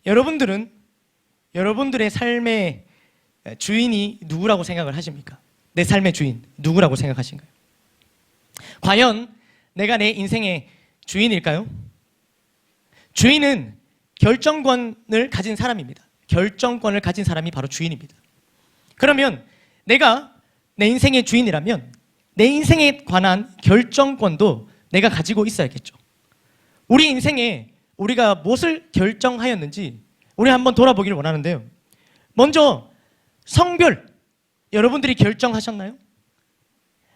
여러분들은 여러분들의 삶의 주인이 누구라고 생각을 하십니까? 내 삶의 주인 누구라고 생각하신가요? 과연 내가 내 인생의 주인일까요? 주인은 결정권을 가진 사람입니다. 결정권을 가진 사람이 바로 주인입니다. 그러면 내가 내 인생의 주인이라면 내 인생에 관한 결정권도 내가 가지고 있어야겠죠. 우리 인생에 우리가 무엇을 결정하였는지 우리 한번 돌아보기를 원하는데요. 먼저 성별, 여러분들이 결정하셨나요?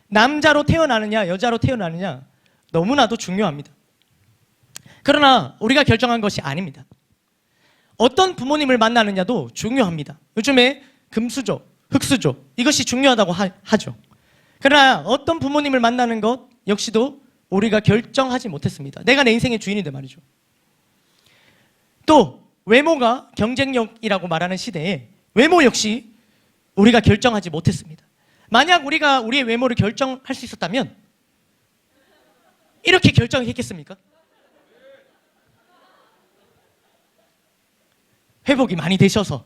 남자로 태어나느냐 여자로 태어나느냐 너무나도 중요합니다. 그러나 우리가 결정한 것이 아닙니다. 어떤 부모님을 만나느냐도 중요합니다. 요즘에 금수저, 흙수저 이것이 중요하다고 하죠. 그러나 어떤 부모님을 만나는 것 역시도 우리가 결정하지 못했습니다. 내가 내 인생의 주인인데 말이죠. 또 외모가 경쟁력이라고 말하는 시대에 외모 역시 우리가 결정하지 못했습니다. 만약 우리가 우리의 외모를 결정할 수 있었다면 이렇게 결정했겠습니까? 회복이 많이 되셔서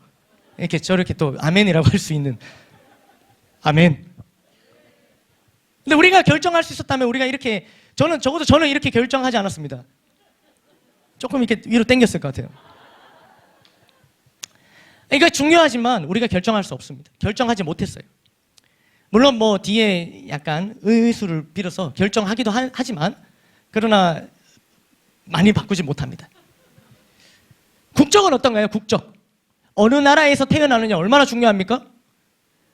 이렇게 저렇게 또 아멘이라고 할 수 있는 아멘. 근데 우리가 결정할 수 있었다면 우리가 이렇게 적어도 저는 이렇게 결정하지 않았습니다. 조금 이렇게 위로 당겼을 것 같아요. 이거 중요하지만 우리가 결정할 수 없습니다. 결정하지 못했어요. 물론 뭐 뒤에 약간 의수를 빌어서 결정하기도 하지만 그러나 많이 바꾸지 못합니다. 국적은 어떤가요? 국적. 어느 나라에서 태어나느냐 얼마나 중요합니까?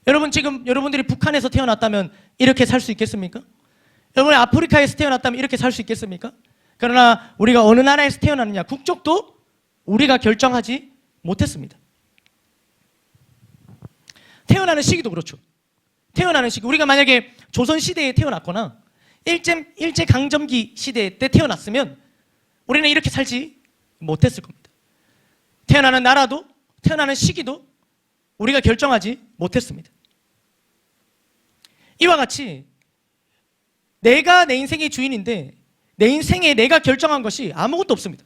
여러분 지금 여러분들이 북한에서 태어났다면 이렇게 살 수 있겠습니까? 여러분이 아프리카에서 태어났다면 이렇게 살 수 있겠습니까? 그러나 우리가 어느 나라에서 태어나느냐 국적도 우리가 결정하지 못했습니다. 태어나는 시기도 그렇죠. 태어나는 시기 우리가 만약에 조선시대에 태어났거나 일제강점기 시대 때 태어났으면 우리는 이렇게 살지 못했을 겁니다. 태어나는 나라도 태어나는 시기도 우리가 결정하지 못했습니다. 이와 같이 내가 내 인생의 주인인데 내 인생에 내가 결정한 것이 아무것도 없습니다.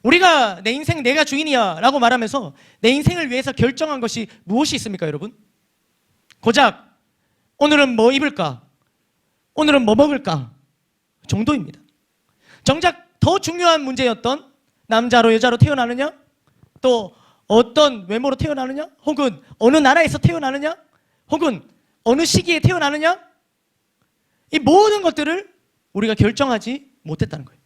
우리가 내 인생 내가 주인이야 라고 말하면서 내 인생을 위해서 결정한 것이 무엇이 있습니까, 여러분? 고작 오늘은 뭐 입을까? 오늘은 뭐 먹을까? 정도입니다. 정작 더 중요한 문제였던 남자로 여자로 태어나느냐? 또 어떤 외모로 태어나느냐? 혹은 어느 나라에서 태어나느냐? 혹은 어느 시기에 태어나느냐? 이 모든 것들을 우리가 결정하지 못했다는 거예요.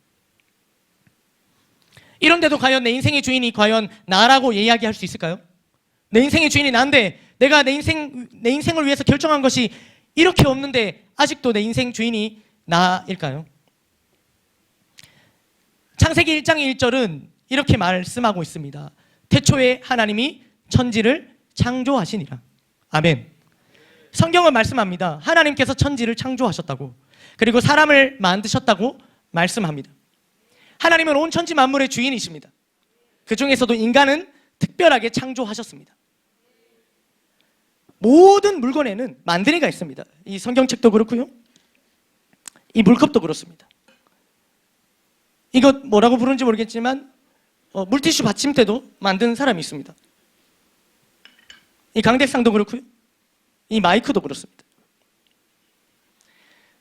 이런데도 과연 내 인생의 주인이 과연 나라고 이야기할 수 있을까요? 내 인생의 주인이 나인데 내가 내 인생을 위해서 결정한 것이 이렇게 없는데 아직도 내 인생 주인이 나일까요? 창세기 1장 1절은 이렇게 말씀하고 있습니다. 태초에 하나님이 천지를 창조하시니라. 아멘. 성경은 말씀합니다. 하나님께서 천지를 창조하셨다고, 그리고 사람을 만드셨다고 말씀합니다. 하나님은 온 천지 만물의 주인이십니다. 그 중에서도 인간은 특별하게 창조하셨습니다. 모든 물건에는 만드니가 있습니다. 이 성경책도 그렇고요, 이 물컵도 그렇습니다. 이거 뭐라고 부르는지 모르겠지만 물티슈 받침대도 만든 사람이 있습니다. 이 강대상도 그렇고요, 이 마이크도 그렇습니다.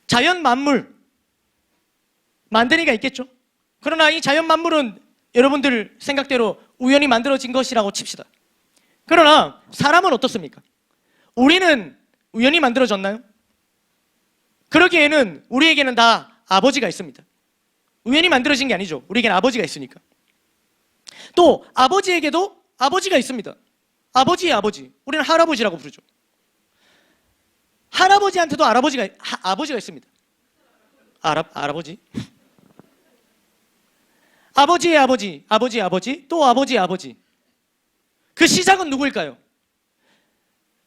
자연 만물 만드니가 있겠죠. 그러나 이 자연 만물은 여러분들 생각대로 우연히 만들어진 것이라고 칩시다. 그러나 사람은 어떻습니까? 우리는 우연히 만들어졌나요? 그러기에는 우리에게는 다 아버지가 있습니다. 우연히 만들어진 게 아니죠. 우리에게는 아버지가 있으니까. 또 아버지에게도 아버지가 있습니다. 아버지의 아버지, 우리는 할아버지라고 부르죠. 할아버지한테도 아버지가 있습니다. 할아버지? 아버지의 아버지, 아버지의 아버지, 또 아버지의 아버지. 그 시작은 누구일까요?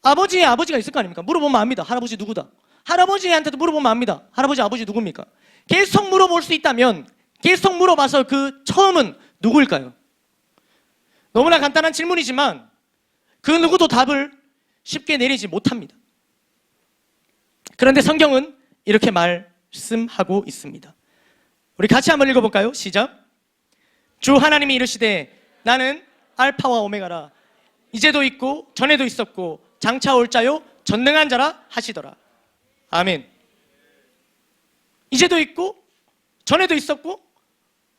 아버지의 아버지가 있을 거 아닙니까? 물어보면 압니다. 할아버지 누구다. 할아버지한테도 물어보면 압니다. 할아버지 아버지 누굽니까? 계속 물어볼 수 있다면 계속 물어봐서 그 처음은 누구일까요? 너무나 간단한 질문이지만 그 누구도 답을 쉽게 내리지 못합니다. 그런데 성경은 이렇게 말씀하고 있습니다. 우리 같이 한번 읽어볼까요? 시작. 주 하나님이 이르시되 나는 알파와 오메가라. 이제도 있고 전에도 있었고 장차 올 자요 전능한 자라 하시더라. 아멘. 이제도 있고 전에도 있었고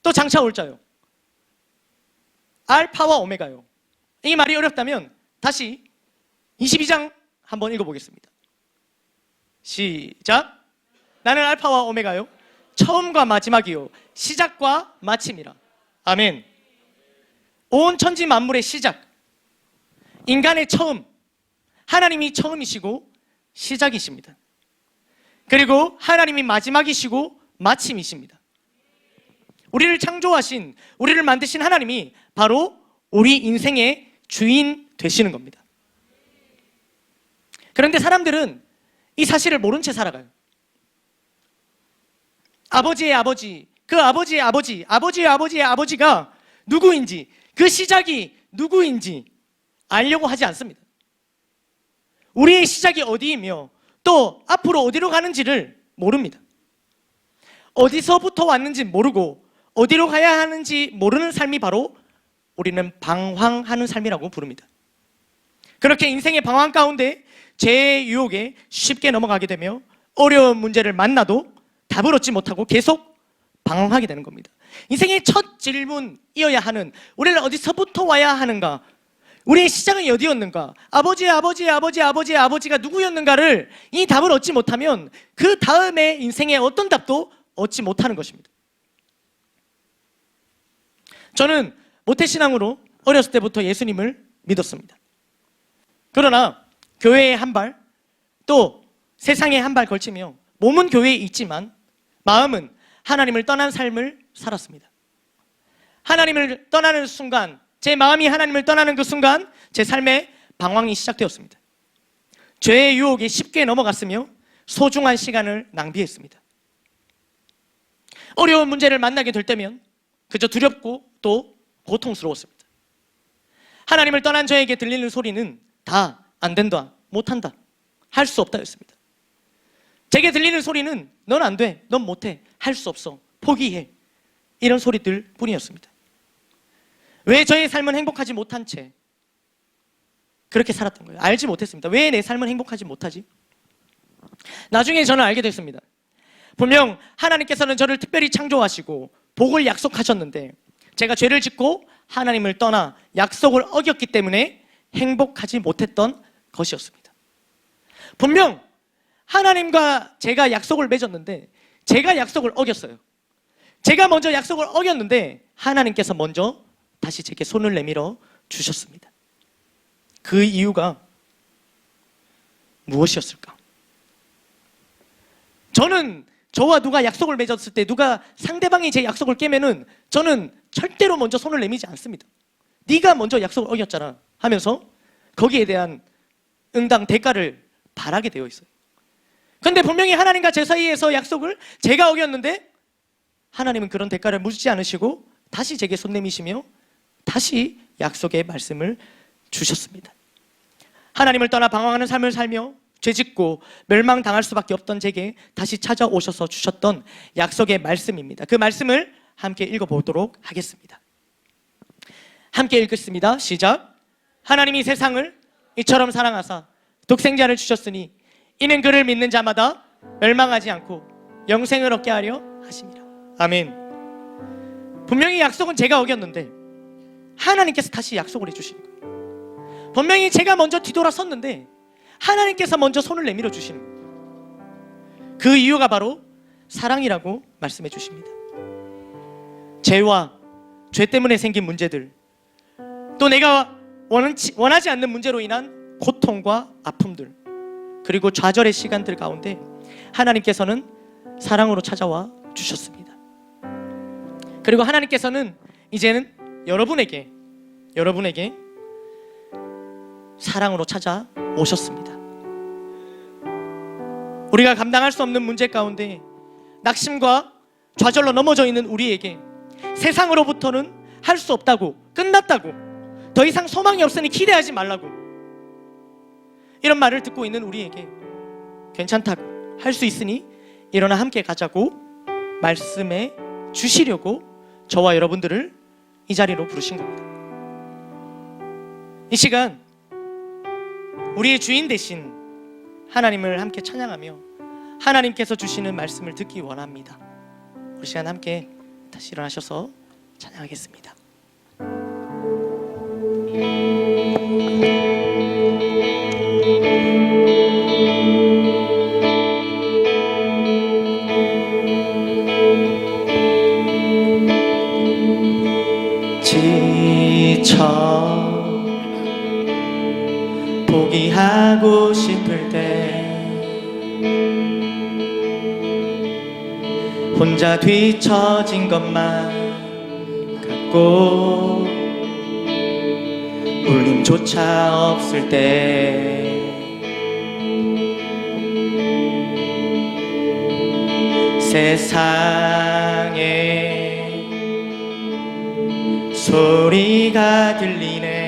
또 장차 올 자요. 알파와 오메가요. 이 말이 어렵다면 다시 22장 한번 읽어보겠습니다. 시작. 나는 알파와 오메가요, 처음과 마지막이요, 시작과 마침이라. 아멘. 온 천지 만물의 시작, 인간의 처음, 하나님이 처음이시고 시작이십니다. 그리고 하나님이 마지막이시고 마침이십니다. 우리를 창조하신, 우리를 만드신 하나님이 바로 우리 인생의 주인 되시는 겁니다. 그런데 사람들은 이 사실을 모른 채 살아가요. 아버지의 아버지, 그 아버지의 아버지, 아버지의 아버지의 아버지가 누구인지, 그 시작이 누구인지 알려고 하지 않습니다. 우리의 시작이 어디이며 또 앞으로 어디로 가는지를 모릅니다. 어디서부터 왔는지 모르고 어디로 가야 하는지 모르는 삶이 바로 우리는 방황하는 삶이라고 부릅니다. 그렇게 인생의 방황 가운데 죄의 유혹에 쉽게 넘어가게 되며 어려운 문제를 만나도 답을 얻지 못하고 계속 방황하게 되는 겁니다. 인생의 첫 질문이어야 하는, 우리는 어디서부터 와야 하는가, 우리의 시작은 어디였는가, 아버지의 아버지의 아버지의 아버지의 아버지가 누구였는가를, 이 답을 얻지 못하면 그 다음에 인생의 어떤 답도 얻지 못하는 것입니다. 저는 모태신앙으로 어렸을 때부터 예수님을 믿었습니다. 그러나 교회에 한 발, 또 세상에 한 발 걸치며 몸은 교회에 있지만 마음은 하나님을 떠난 삶을 살았습니다. 하나님을 떠나는 순간, 제 마음이 하나님을 떠나는 그 순간 제 삶에 방황이 시작되었습니다. 죄의 유혹에 쉽게 넘어갔으며 소중한 시간을 낭비했습니다. 어려운 문제를 만나게 될 때면 그저 두렵고 또 고통스러웠습니다. 하나님을 떠난 저에게 들리는 소리는 다 안 된다, 못한다, 할 수 없다였습니다. 제게 들리는 소리는 넌 안 돼, 넌 못해, 할 수 없어, 포기해, 이런 소리들 뿐이었습니다. 왜 저의 삶은 행복하지 못한 채 그렇게 살았던 거예요? 알지 못했습니다. 왜 내 삶은 행복하지 못하지? 나중에 저는 알게 됐습니다. 분명 하나님께서는 저를 특별히 창조하시고 복을 약속하셨는데 제가 죄를 짓고 하나님을 떠나 약속을 어겼기 때문에 행복하지 못했던 것이었습니다. 분명 하나님과 제가 약속을 맺었는데 제가 약속을 어겼어요. 제가 먼저 약속을 어겼는데 하나님께서 먼저 다시 제게 손을 내밀어 주셨습니다. 그 이유가 무엇이었을까? 저는 저와 누가 약속을 맺었을 때 누가 상대방이 제 약속을 깨면은 저는 절대로 먼저 손을 내밀지 않습니다. 네가 먼저 약속을 어겼잖아 하면서 거기에 대한 응당 대가를 바라게 되어 있어요. 그런데 분명히 하나님과 제 사이에서 약속을 제가 어겼는데 하나님은 그런 대가를 묻지 않으시고 다시 제게 손 내미시며 다시 약속의 말씀을 주셨습니다. 하나님을 떠나 방황하는 삶을 살며 죄짓고 멸망당할 수밖에 없던 제게 다시 찾아오셔서 주셨던 약속의 말씀입니다. 그 말씀을 함께 읽어보도록 하겠습니다. 함께 읽겠습니다. 시작. 하나님이 세상을 이처럼 사랑하사 독생자를 주셨으니 이는 그를 믿는 자마다 멸망하지 않고 영생을 얻게 하려 하심이라. 아멘. 분명히 약속은 제가 어겼는데 하나님께서 다시 약속을 해주시는 거예요. 분명히 제가 먼저 뒤돌아섰는데 하나님께서 먼저 손을 내밀어 주시는 거예요. 그 이유가 바로 사랑이라고 말씀해 주십니다. 죄와 죄 때문에 생긴 문제들, 또 내가 원하지 않는 문제로 인한 고통과 아픔들, 그리고 좌절의 시간들 가운데 하나님께서는 사랑으로 찾아와 주셨습니다. 그리고 하나님께서는 이제는 여러분에게 사랑으로 찾아오셨습니다. 우리가 감당할 수 없는 문제 가운데 낙심과 좌절로 넘어져 있는 우리에게 세상으로부터는 할 수 없다고, 끝났다고, 더 이상 소망이 없으니 기대하지 말라고, 이런 말을 듣고 있는 우리에게 괜찮다고, 할 수 있으니 일어나 함께 가자고 말씀해 주시려고 저와 여러분들을 이 자리로 부르신 겁니다. 이 시간 우리의 주인 되신 하나님을 함께 찬양하며 하나님께서 주시는 말씀을 듣기 원합니다. 우리 시간 함께 다시 일어나셔서 찬양하겠습니다. 지쳐 포기하고 싶을 때 혼자 뒤처진 것만 같고 울림조차 없을 때 세상에 소리가 들리네.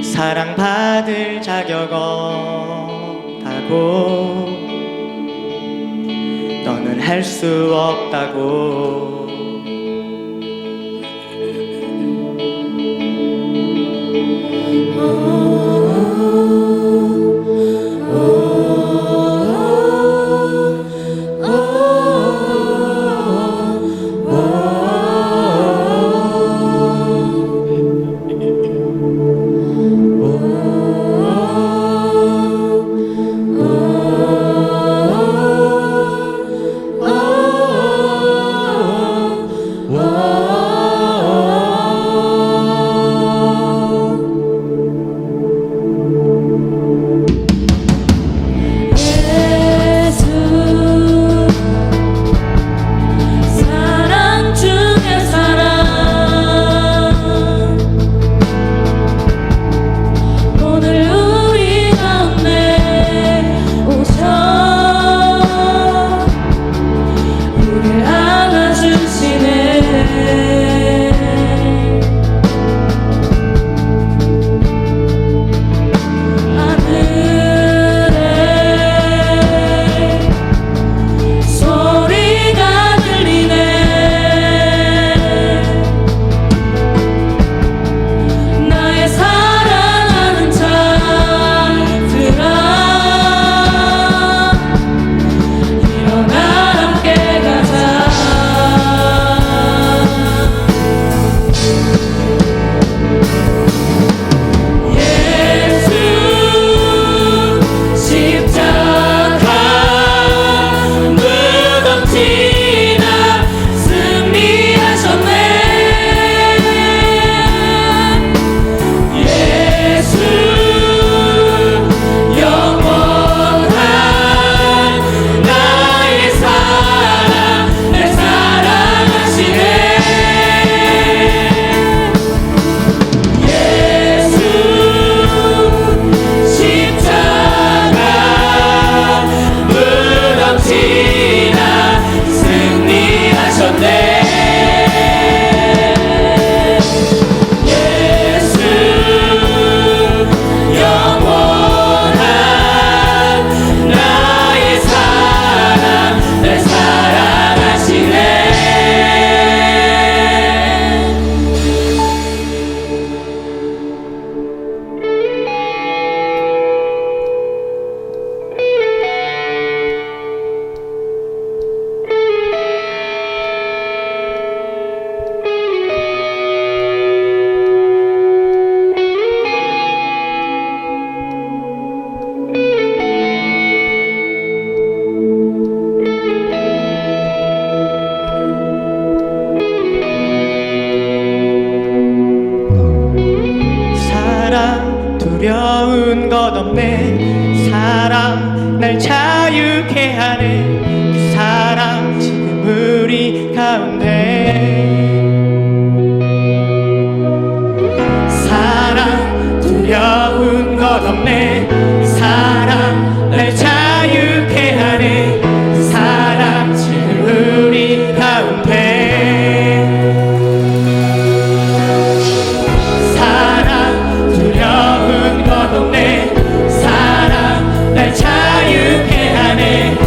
사랑받을 자격 없다고, 너는 할 수 없다고. 두려운 것 없네. 사랑 날 자유케 하네. 그 사랑 지금 우리 가운데. 사랑 두려운 것 없네. 사랑 날 자유케 하네. 그 사랑 지금 우리 가운데. 사랑 날 자유케 하네.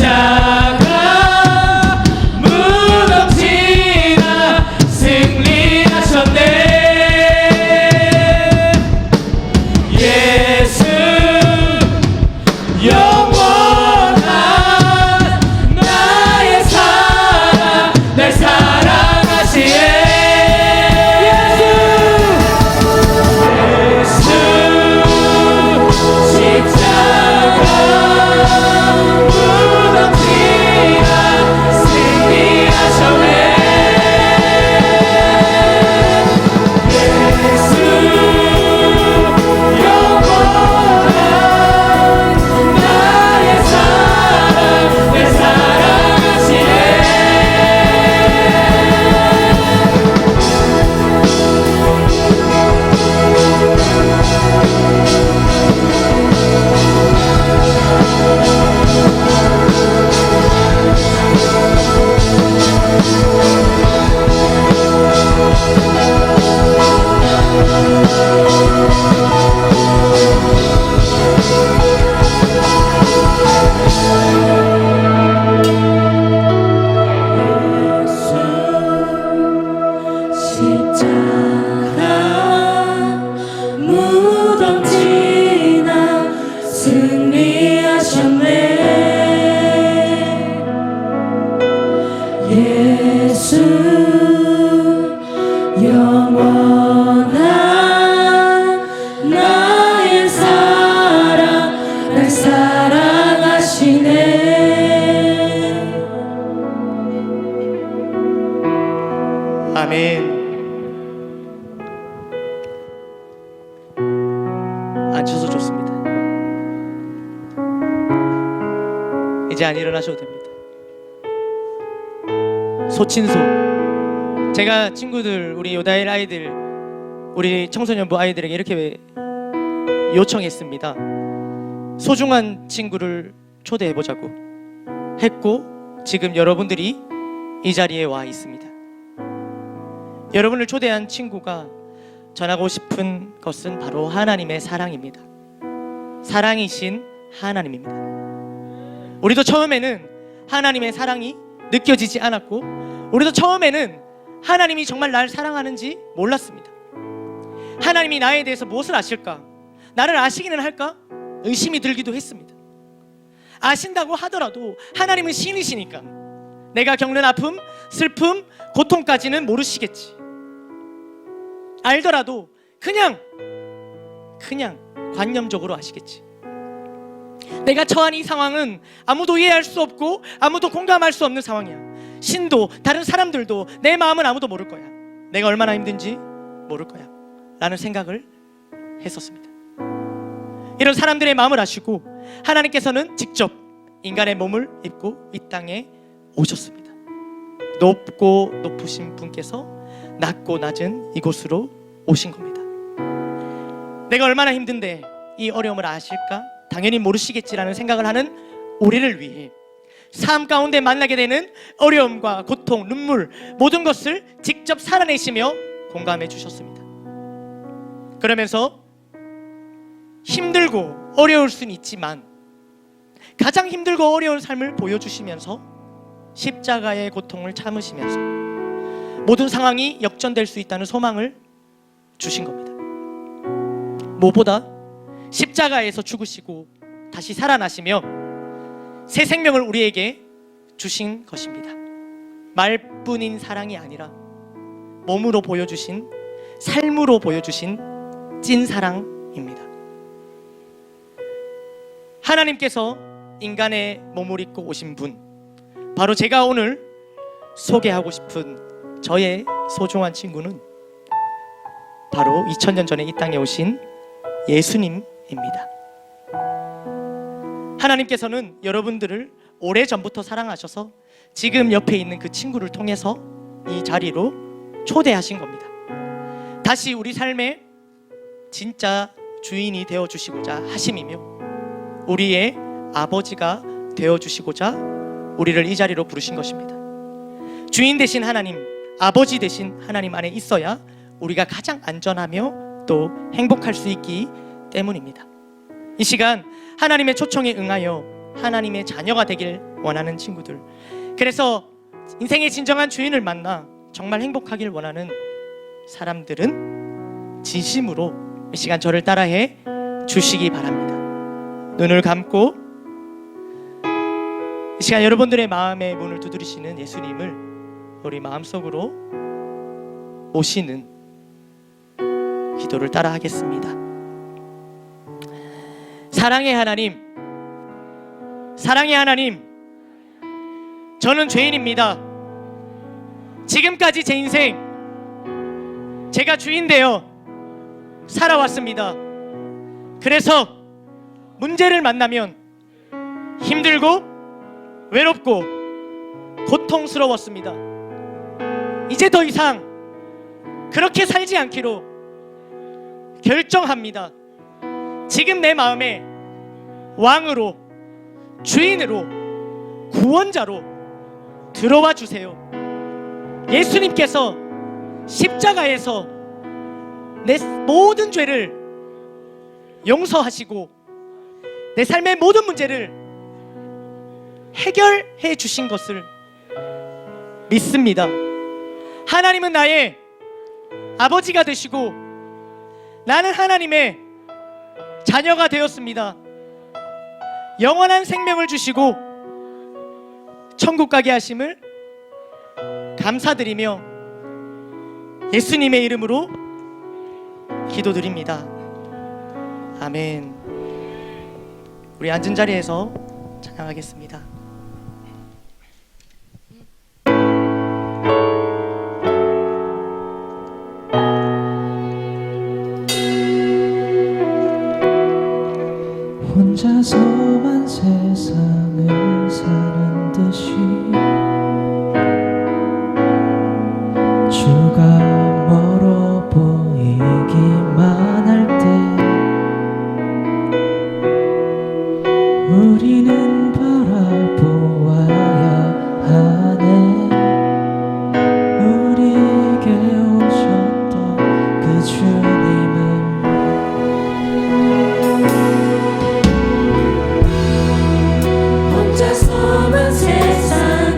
십자가 무덤지나 승리하셨네. 예수 영원한 나의 사랑 날 사랑하시네. 예수 영원한 나의 사랑 날 사랑하시네. 아멘. 앉혀서 좋습니다. 이제 안 일어나셔도 됩니다. 소친소, 제가 친구들, 우리 요다일 아이들, 우리 청소년부 아이들에게 이렇게 요청했습니다. 소중한 친구를 초대해보자고 했고, 지금 여러분들이 이 자리에 와 있습니다. 여러분을 초대한 친구가 전하고 싶은 것은 바로 하나님의 사랑입니다. 사랑이신 하나님입니다. 우리도 처음에는 하나님의 사랑이 느껴지지 않았고, 우리도 처음에는 하나님이 정말 날 사랑하는지 몰랐습니다. 하나님이 나에 대해서 무엇을 아실까? 나를 아시기는 할까? 의심이 들기도 했습니다. 아신다고 하더라도 하나님은 신이시니까 내가 겪는 아픔, 슬픔, 고통까지는 모르시겠지. 알더라도 그냥 관념적으로 아시겠지. 내가 처한 이 상황은 아무도 이해할 수 없고 아무도 공감할 수 없는 상황이야. 신도 다른 사람들도 내 마음은 아무도 모를 거야. 내가 얼마나 힘든지 모를 거야 라는 생각을 했었습니다. 이런 사람들의 마음을 아시고 하나님께서는 직접 인간의 몸을 입고 이 땅에 오셨습니다. 높고 높으신 분께서 낮고 낮은 이곳으로 오신 겁니다. 내가 얼마나 힘든데 이 어려움을 아실까? 당연히 모르시겠지라는 생각을 하는 우리를 위해 삶 가운데 만나게 되는 어려움과 고통, 눈물, 모든 것을 직접 살아내시며 공감해 주셨습니다. 그러면서 힘들고 어려울 수는 있지만 가장 힘들고 어려운 삶을 보여주시면서 십자가의 고통을 참으시면서 모든 상황이 역전될 수 있다는 소망을 주신 겁니다. 무엇보다 십자가에서 죽으시고 다시 살아나시며 새 생명을 우리에게 주신 것입니다. 말뿐인 사랑이 아니라 몸으로 보여주신, 삶으로 보여주신 찐 사랑입니다. 하나님께서 인간의 몸을 입고 오신 분, 바로 제가 오늘 소개하고 싶은 저의 소중한 친구는 바로 2000년 전에 이 땅에 오신 예수님입니다. 하나님께서는 여러분들을 오래전부터 사랑하셔서 지금 옆에 있는 그 친구를 통해서 이 자리로 초대하신 겁니다. 다시 우리 삶의 진짜 주인이 되어주시고자 하심이며 우리의 아버지가 되어주시고자 우리를 이 자리로 부르신 것입니다. 주인 되신 하나님, 아버지 되신 하나님 안에 있어야 우리가 가장 안전하며 또 행복할 수 있기 때문입니다. 이 시간 하나님의 초청에 응하여 하나님의 자녀가 되길 원하는 친구들, 그래서 인생의 진정한 주인을 만나 정말 행복하길 원하는 사람들은 진심으로 이 시간 저를 따라해 주시기 바랍니다. 눈을 감고 이 시간 여러분들의 마음의 문을 두드리시는 예수님을 우리 마음속으로 모시는 기도를 따라 하겠습니다. 사랑의 하나님, 사랑의 하나님, 저는 죄인입니다. 지금까지 제 인생 제가 주인 되어 살아왔습니다. 그래서 문제를 만나면 힘들고 외롭고 고통스러웠습니다. 이제 더 이상 그렇게 살지 않기로 결정합니다. 지금 내 마음에 왕으로, 주인으로, 구원자로 들어와 주세요. 예수님께서 십자가에서 내 모든 죄를 용서하시고 내 삶의 모든 문제를 해결해 주신 것을 믿습니다. 하나님은 나의 아버지가 되시고 나는 하나님의 자녀가 되었습니다. 영원한 생명을 주시고 천국 가게 하심을 감사드리며 예수님의 이름으로 기도드립니다. 아멘. 우리 앉은 자리에서 찬양하겠습니다. 혼자서만 세상을 사는 듯이 주가 멀어 보이기만 할 때 우리는 바라보아야 하네. 우리에게 오셨던 그 주님을 혼자서만 세상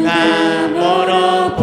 누가 멀어